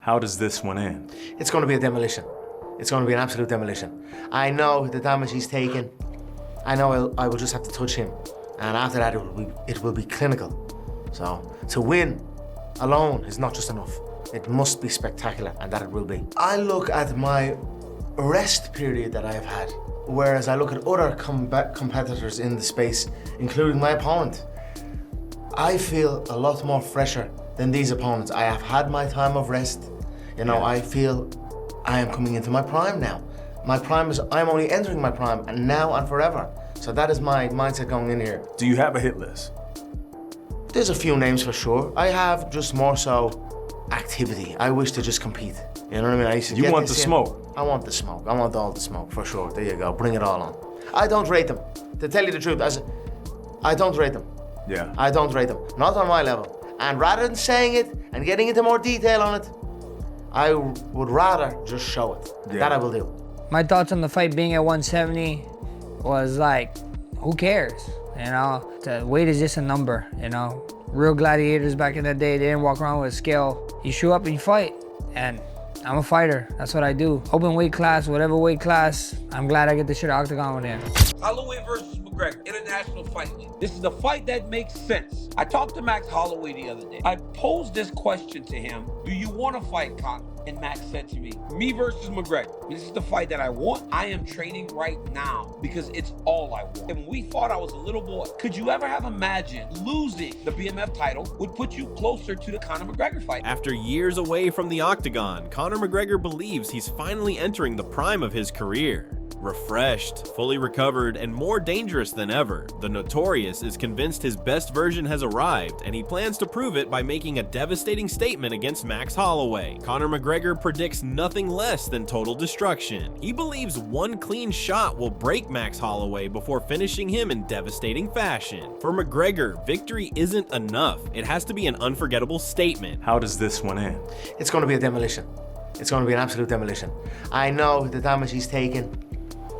How does this one end? It's going to be a demolition. It's going to be an absolute demolition. I know the damage he's taken. I know I will just have to touch him. And after that, it will be clinical. So to win alone is not just enough. It must be spectacular, and that it will be. I look at my rest period that I have had, whereas I look at other competitors in the space, including my opponent. I feel a lot more fresher than these opponents. I have had my time of rest. You know, I feel I am coming into my prime now. My prime is, I'm only entering my prime, and now and forever. So that is my mindset going in here. Do you have a hit list? There's a few names for sure. I have just more so activity. I wish to just compete. You know what I mean? I used to You want the smoke? I want the smoke. I want all the smoke, for sure. There you go. Bring it all on. I don't rate them. To tell you the truth, I don't rate them. Yeah. I don't rate them. Not on my level. And rather than saying it and getting into more detail on it, I would rather just show it. Yeah. That I will do. My thoughts on the fight being at 170 was like, who cares? You know, the weight is just a number, you know. Real gladiators back in the day, they didn't walk around with a scale. You show up and you fight, and I'm a fighter. That's what I do. Open weight class, whatever weight class, I'm glad I get the shit Octagon with him. Holloway versus McGregor, international fight league. This is the fight that makes sense. I talked to Max Holloway the other day. I posed this question to him: do you want to fight Conor? And Max said to me versus McGregor. This is the fight that I want. I am training right now because it's all I want. And when we fought, I was a little boy. Could you ever have imagined losing the BMF title would put you closer to the Conor McGregor fight? After years away from the Octagon, Conor McGregor believes he's finally entering the prime of his career. Refreshed, fully recovered, and more dangerous than ever, the Notorious is convinced his best version has arrived, and he plans to prove it by making a devastating statement against Max Holloway. Conor McGregor predicts nothing less than total destruction. He believes one clean shot will break Max Holloway before finishing him in devastating fashion. For McGregor, victory isn't enough. It has to be an unforgettable statement. How does this one end? It's going to be a demolition. It's going to be an absolute demolition. I know the damage he's taken.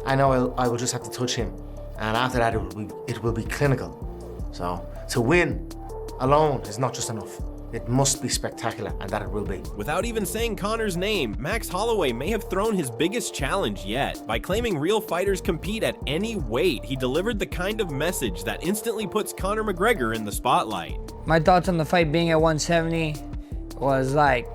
I know I will just have to touch him, and after that it will be clinical. So to win alone is not just enough. It must be spectacular, and that it will be. Without even saying Conor's name, Max Holloway may have thrown his biggest challenge yet. By claiming real fighters compete at any weight, he delivered the kind of message that instantly puts Conor McGregor in the spotlight. My thoughts on the fight being at 170 was like,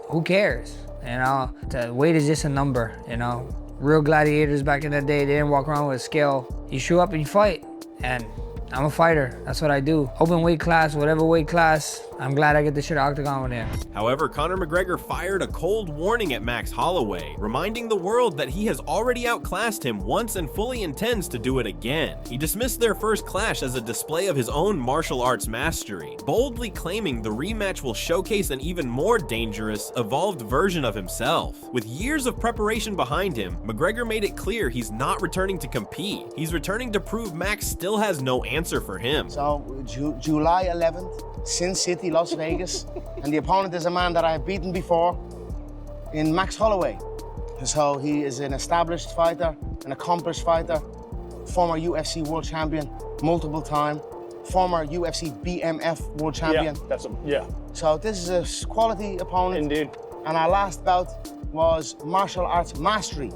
who cares? You know, the weight is just a number, you know. Real gladiators back in the day, they didn't walk around with a scale. You show up and you fight, and I'm a fighter. That's what I do. Open weight class, whatever weight class, I'm glad I get the shit Octagon with him. However, Conor McGregor fired a cold warning at Max Holloway, reminding the world that he has already outclassed him once and fully intends to do it again. He dismissed their first clash as a display of his own martial arts mastery, boldly claiming the rematch will showcase an even more dangerous, evolved version of himself. With years of preparation behind him, McGregor made it clear he's not returning to compete. He's returning to prove Max still has no answer for him. So, July 11th, Sin City, Las Vegas, and the opponent is a man that I have beaten before in Max Holloway. So he is an established fighter, an accomplished fighter, former UFC world champion, multiple time, former UFC BMF world champion. Yeah. So this is a quality opponent. Indeed. And our last bout was martial arts mastery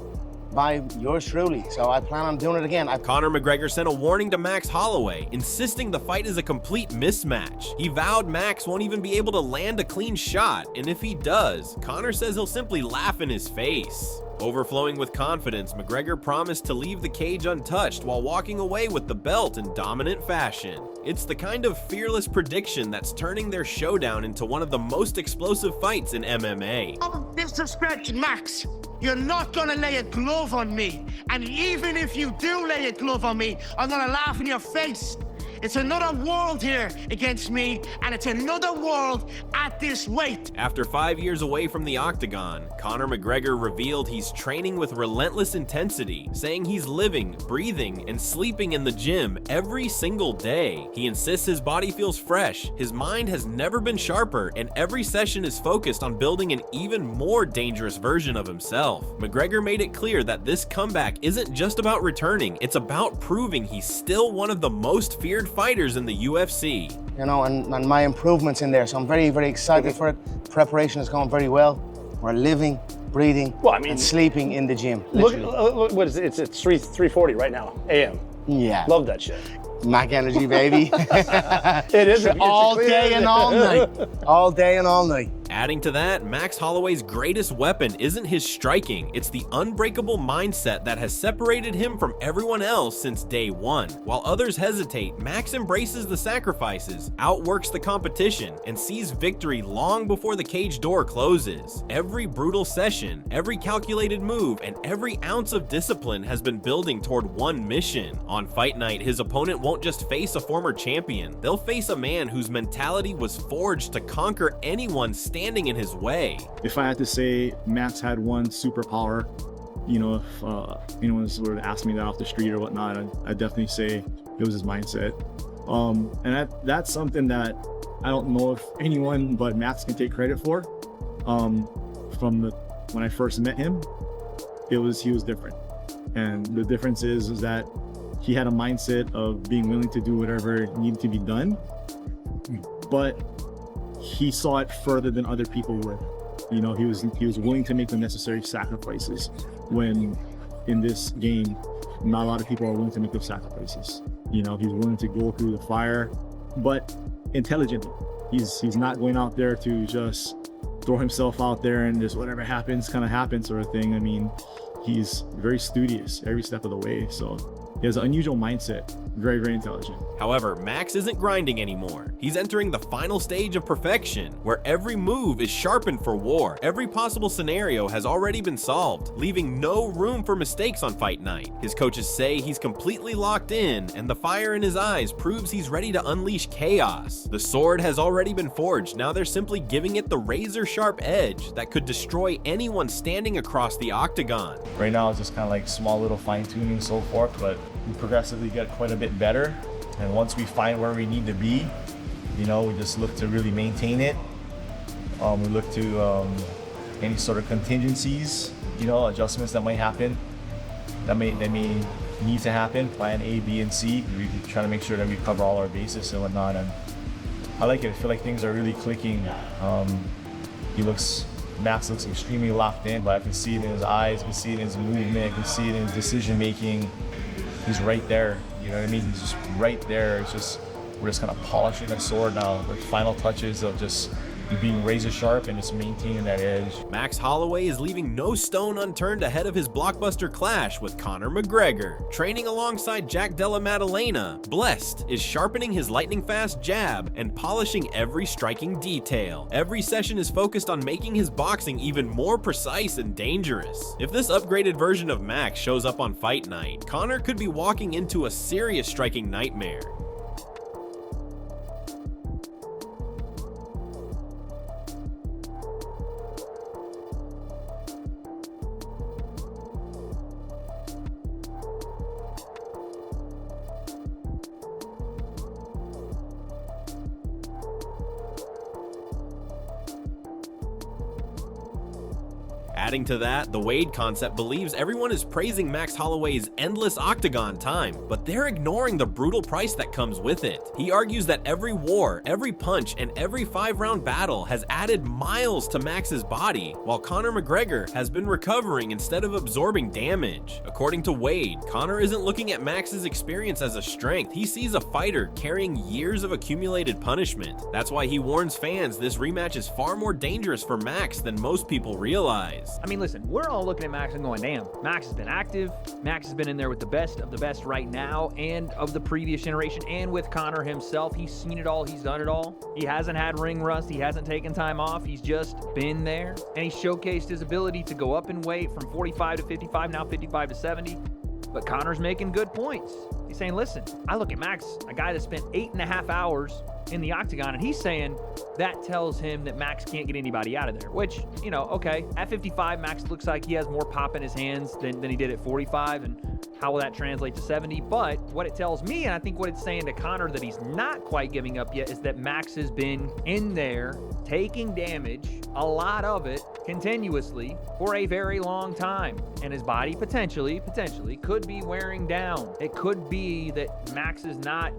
by yours truly. So I plan on doing it again. Conor McGregor sent a warning to Max Holloway, insisting the fight is a complete mismatch. He vowed Max won't even be able to land a clean shot, and if he does, Conor says he'll simply laugh in his face. Overflowing with confidence, McGregor promised to leave the cage untouched while walking away with the belt in dominant fashion. It's the kind of fearless prediction that's turning their showdown into one of the most explosive fights in MMA. Oh, disrespect, Max. You're not gonna lay a glove on me. And even if you do lay a glove on me, I'm gonna laugh in your face. It's another world here against me, and it's another world at this weight. After 5 years away from the Octagon, Conor McGregor revealed he's training with relentless intensity, saying he's living, breathing, and sleeping in the gym every single day. He insists his body feels fresh, his mind has never been sharper, and every session is focused on building an even more dangerous version of himself. McGregor made it clear that this comeback isn't just about returning, it's about proving he's still one of the most feared fighters in the UFC. You know, and my improvements in there, so I'm very, very excited for it. Preparation is going very well. We're living, breathing, and sleeping in the gym. Look, Literally. what is it? It's 3:40 right now, a.m. Yeah. Love that shit. Mac energy, baby. It is. All day and all night. All day and all night. Adding to that, Max Holloway's greatest weapon isn't his striking, it's the unbreakable mindset that has separated him from everyone else since day one. While others hesitate, Max embraces the sacrifices, outworks the competition, and sees victory long before the cage door closes. Every brutal session, every calculated move, and every ounce of discipline has been building toward one mission. On fight night, his opponent won't just face a former champion, they'll face a man whose mentality was forged to conquer anyone standing in his way. If I had to say Max had one superpower, you know, if anyone were to ask me that off the street or whatnot, I'd definitely say it was his mindset. And that's something that I don't know if anyone but Max can take credit for. When I first met him, he was different. And the difference is that he had a mindset of being willing to do whatever needed to be done, but he saw it further than other people would. You know, he was willing to make the necessary sacrifices when in this game, not a lot of people are willing to make those sacrifices. You know, he's willing to go through the fire, but intelligently. He's not going out there to just throw himself out there and just whatever happens, kind of happens sort of thing. I mean, he's very studious every step of the way. So he has an unusual mindset, very, very intelligent. However, Max isn't grinding anymore. He's entering the final stage of perfection, where every move is sharpened for war. Every possible scenario has already been solved, leaving no room for mistakes on fight night. His coaches say he's completely locked in, and the fire in his eyes proves he's ready to unleash chaos. The sword has already been forged, now they're simply giving it the razor-sharp edge that could destroy anyone standing across the octagon. Right now it's just kind of like small little fine-tuning and so forth, but we progressively get quite a bit better. And once we find where we need to be, you know, we just look to really maintain it. We look to any sort of contingencies, you know, adjustments that might happen, that may need to happen, plan A, B, and C. We try to make sure that we cover all our bases and whatnot. And I like it. I feel like things are really clicking. Max looks extremely locked in, but I can see it in his eyes, I can see it in his movement, I can see it in his decision making. He's right there, you know what I mean? He's just right there. It's just, we're just kind of polishing the sword now with final touches of just being razor sharp and just maintaining that edge. Max Holloway is leaving no stone unturned ahead of his blockbuster clash with Conor McGregor. Training alongside Jack Della Maddalena, Blessed is sharpening his lightning-fast jab and polishing every striking detail. Every session is focused on making his boxing even more precise and dangerous. If this upgraded version of Max shows up on fight night, Conor could be walking into a serious striking nightmare. Adding to that, the Wade concept believes everyone is praising Max Holloway's endless octagon time, but they're ignoring the brutal price that comes with it. He argues that every war, every punch, and every 5-round battle has added miles to Max's body, while Conor McGregor has been recovering instead of absorbing damage. According to Wade, Conor isn't looking at Max's experience as a strength, he sees a fighter carrying years of accumulated punishment. That's why he warns fans this rematch is far more dangerous for Max than most people realize. I mean, listen, we're all looking at Max and going, damn, Max has been active. Max has been in there with the best of the best right now and of the previous generation and with Conor himself. He's seen it all. He's done it all. He hasn't had ring rust. He hasn't taken time off. He's just been there. And he showcased his ability to go up in weight from 45 to 55, now 55 to 70. But Conor's making good points. He's saying, listen, I look at Max, a guy that spent 8.5 hours in the octagon, and he's saying that tells him that Max can't get anybody out of there, which, you know, okay, at 55, Max looks like he has more pop in his hands than he did at 45, and how will that translate to 70? But what it tells me, and I think what it's saying to Conor that he's not quite giving up yet, is that Max has been in there taking damage, a lot of it, continuously for a very long time, and his body potentially could be wearing down. It could be that Max is not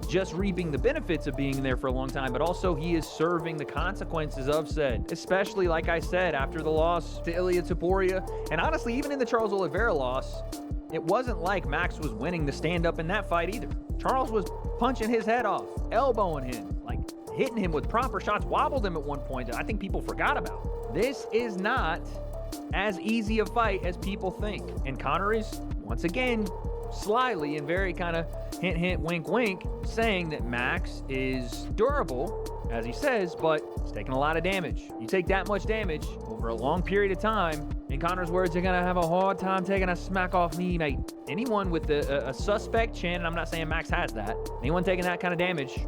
just reaping the benefits of being there for a long time, but also he is serving the consequences of said, especially like I said, after the loss to Ilia Topuria, and honestly, even in the Charles Oliveira loss, it wasn't like Max was winning the stand-up in that fight either. Charles was punching his head off, elbowing him, like hitting him with proper shots, wobbled him at one point that I think people forgot about. This is not as easy a fight as people think, and Conor is, once again, slyly and very kind of hint, hint, wink, wink, saying that Max is durable, as he says, but it's taking a lot of damage. You take that much damage over a long period of time, in Conor's words, you're gonna have a hard time taking a smack off knee, mate. Anyone with a suspect chin, and I'm not saying Max has that, anyone taking that kind of damage,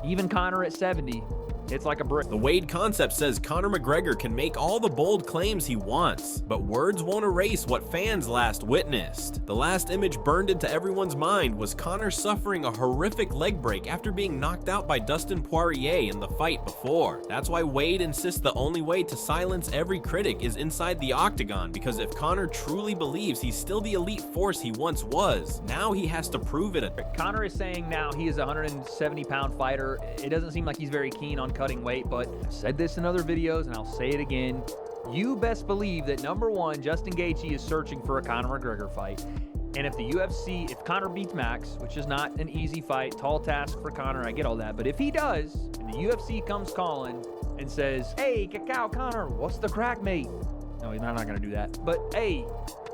even Conor at 70, it's like a brick. The Wade concept says Conor McGregor can make all the bold claims he wants, but words won't erase what fans last witnessed. The last image burned into everyone's mind was Conor suffering a horrific leg break after being knocked out by Dustin Poirier in the fight before. That's why Wade insists the only way to silence every critic is inside the octagon, because if Conor truly believes he's still the elite force he once was, now he has to prove it. Conor is saying now he is a 170-pound fighter. It doesn't seem like he's very keen on cutting weight, but I've said this in other videos and I'll say it again. You best believe that number one, Justin Gaethje is searching for a Conor McGregor fight. And if the UFC, if Conor beats Max, which is not an easy fight, tall task for Conor, I get all that, but if he does, and the UFC comes calling and says, hey, Cacao Conor, what's the crack, mate? No, he's not gonna do that. But hey,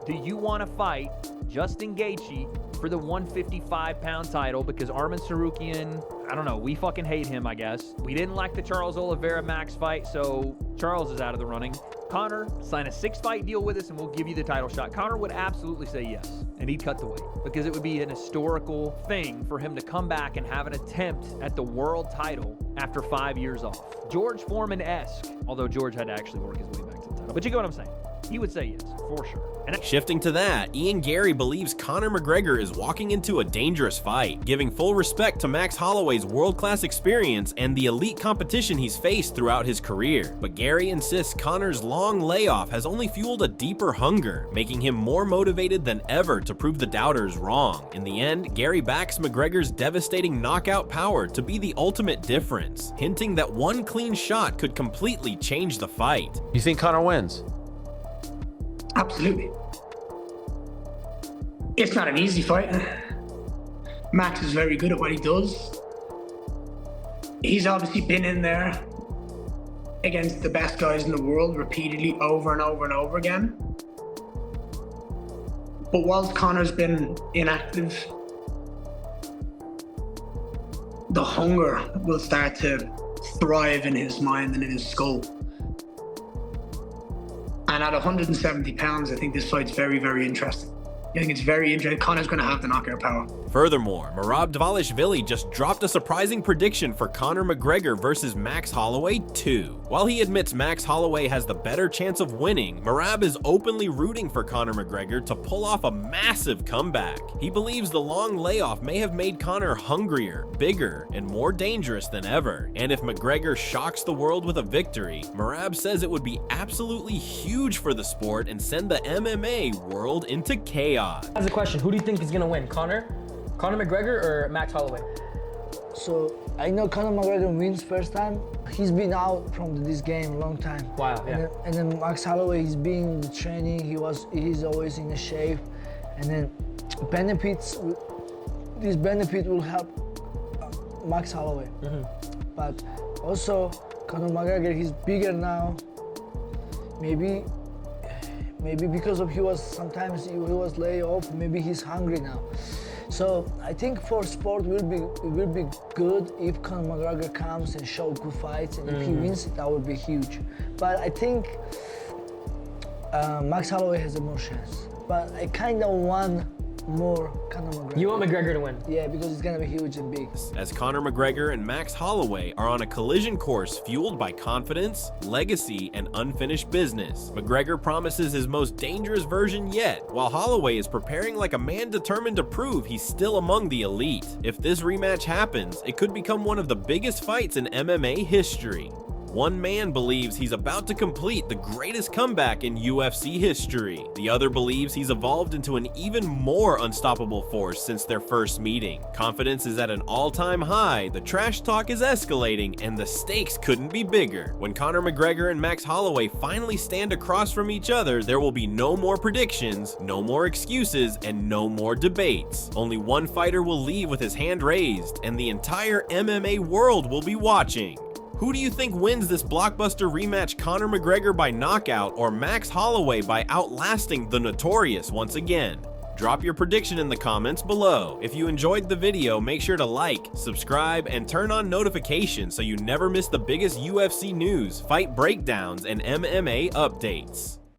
do you want to fight Justin Gaethje for the 155-pound title? Because Arman Tsarukyan, I don't know, we fucking hate him, I guess. We didn't like the Charles Oliveira-Max fight, so Charles is out of the running. Conor, sign a 6-fight deal with us and we'll give you the title shot. Conor would absolutely say yes, and he'd cut the weight, because it would be an historical thing for him to come back and have an attempt at the world title after 5 years off. George Foreman-esque, although George had to actually work his way back to the title. But you get what I'm saying. He would say yes, for sure. And shifting to that, Ian Gary believes Conor McGregor is walking into a dangerous fight, giving full respect to Max Holloway's world-class experience and the elite competition he's faced throughout his career. But Gary insists Conor's long layoff has only fueled a deeper hunger, making him more motivated than ever to prove the doubters wrong. In the end, Gary backs McGregor's devastating knockout power to be the ultimate difference, hinting that one clean shot could completely change the fight. You think Conor wins? Absolutely. It's not an easy fight. Max is very good at what he does. He's obviously been in there against the best guys in the world repeatedly over and over and over again. But whilst Conor's been inactive, the hunger will start to thrive in his mind and in his skull. And at 170 pounds, I think this fight's very, very interesting. I think it's very interesting. Conor's going to have the knockout power. Furthermore, Merab Dvalishvili just dropped a surprising prediction for Conor McGregor versus Max Holloway 2. While he admits Max Holloway has the better chance of winning, Merab is openly rooting for Conor McGregor to pull off a massive comeback. He believes the long layoff may have made Conor hungrier, bigger, and more dangerous than ever. And if McGregor shocks the world with a victory, Merab says it would be absolutely huge for the sport and send the MMA world into chaos. As a question, who do you think is gonna win, Conor McGregor or Max Holloway? So I know Conor McGregor wins first time. He's been out from this game a long time. Wow, yeah. And then Max Holloway, he's been in the training. He's always in the shape. And then this benefit will help Max Holloway. But also Conor McGregor, he's bigger now. Maybe because of he was laid off, maybe he's hungry now. So I think for sport it will be good if Conor McGregor comes and show good fights, and if he wins, that would be huge. But I think Max Holloway has a more chance. But I kind of want more Conor McGregor. You want McGregor to win? Yeah, because it's gonna be huge and big. As Conor McGregor and Max Holloway are on a collision course fueled by confidence, legacy, and unfinished business. McGregor promises his most dangerous version yet, while Holloway is preparing like a man determined to prove he's still among the elite. If this rematch happens, it could become one of the biggest fights in MMA history. One man believes he's about to complete the greatest comeback in UFC history. The other believes he's evolved into an even more unstoppable force since their first meeting. Confidence is at an all-time high, the trash talk is escalating, and the stakes couldn't be bigger. When Conor McGregor and Max Holloway finally stand across from each other, there will be no more predictions, no more excuses, and no more debates. Only one fighter will leave with his hand raised, and the entire MMA world will be watching. Who do you think wins this blockbuster rematch, Conor McGregor by knockout or Max Holloway by outlasting the Notorious once again? Drop your prediction in the comments below. If you enjoyed the video, make sure to like, subscribe, and turn on notifications so you never miss the biggest UFC news, fight breakdowns, and MMA updates.